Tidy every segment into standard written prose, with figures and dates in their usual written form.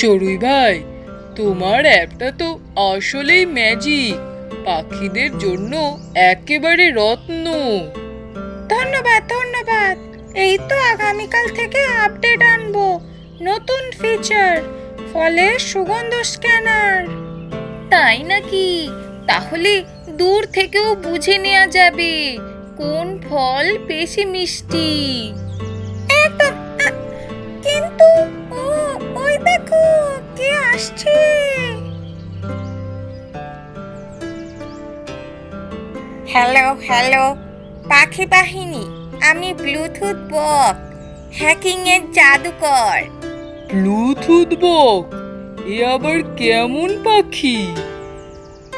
চড়ুই ভাই, তোমার অ্যাপটা তো আসলেই ম্যাজিক, পাখিদের জন্য একেবারে রত্ন। ধন্যবাদ ধন্যবাদ। এই তো আগামীকাল থেকে আপডেট আনবো, নতুন ফিচার, ফলের সুগন্ধ স্ক্যানার। তাই নাকি? তাহলে দূর থেকেও বুঝে নেওয়া যাবে কোন ফল বেশি মিষ্টি। একদম। কিন্তু ওই দেখো কে আসছে। হ্যালো হ্যালো পাখি বাহিনী, আমি ব্লুটুথ বক, হ্যাকিং এর জাদুকর। ব্লুটুথ বক? এ আবার কেমন পাখি?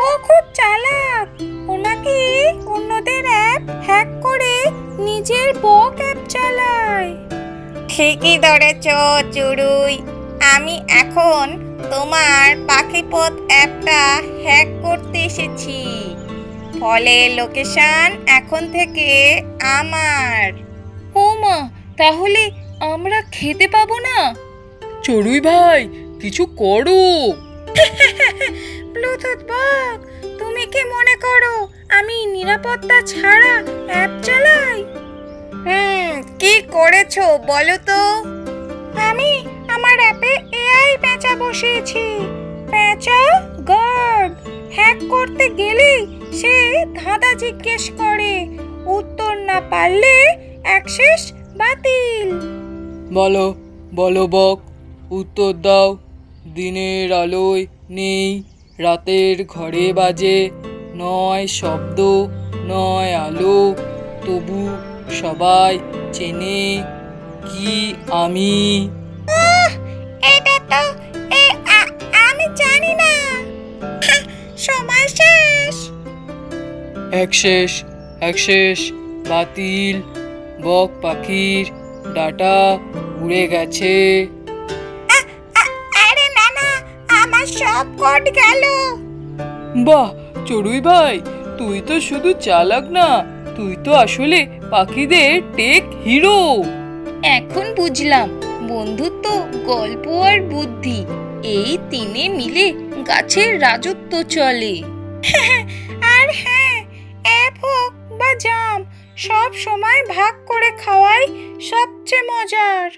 ও খুব চালাক, ও নাকি অন্যদের অ্যাপ হ্যাক করে নিজের বক অ্যাপ চালায়। ঠিকই ধরেছ চড়ুই, আমি এখন তোমার পাখিপথ অ্যাপটা হ্যাক করতে এসেছি। ফলের লোকেশন এখন থেকে আমার। ও মা, তাহলে আমরা খেতে পাবো না? চড়ুই ভাই, কিছু করো। ব্লুটুথ বক, তুমি কি মনে করো আমি নিরাপত্তা ছাড়া অ্যাপ চালাই? কি করেছো বলো তো? আমি আমার অ্যাপে এআই পেঁচা বসিয়েছি। পেঁচা গার্ড, হ্যাক করতে গেলেই সে ধাঁধা জিজ্ঞেস করে, উত্তর না পারলে অ্যাক্সেস বাতিল। বলো বলো বক, উত্তর দাও। দিনের আলোয় নেই, রাতের ঘরে বাজে, নয় শব্দ নয় আলো, তবু সবাই চেনে কি আমি। এটা তো আমি জানি না। সময় শেষ। অ্যাক্সেস অ্যাক্সেস বাতিল, বক পাখির ডাটা উড়ে গেছে। আরে না না, আমার সব কোড গেল। বাহ চড়ুই ভাই, তুই তো শুধু চালাক না, তুই তো আসলে পাখিদের টেক হিরো। এখন বুঝলাম, বন্ধুত্ব, গল্প আর বুদ্ধি, এই তিনে মিলে গাছের রাজত্ব চলে। আর হ্যাঁ, অ্যাপ হোক বা জাম, সব সময় ভাগ করে খাওয়াই সবচেয়ে মজার।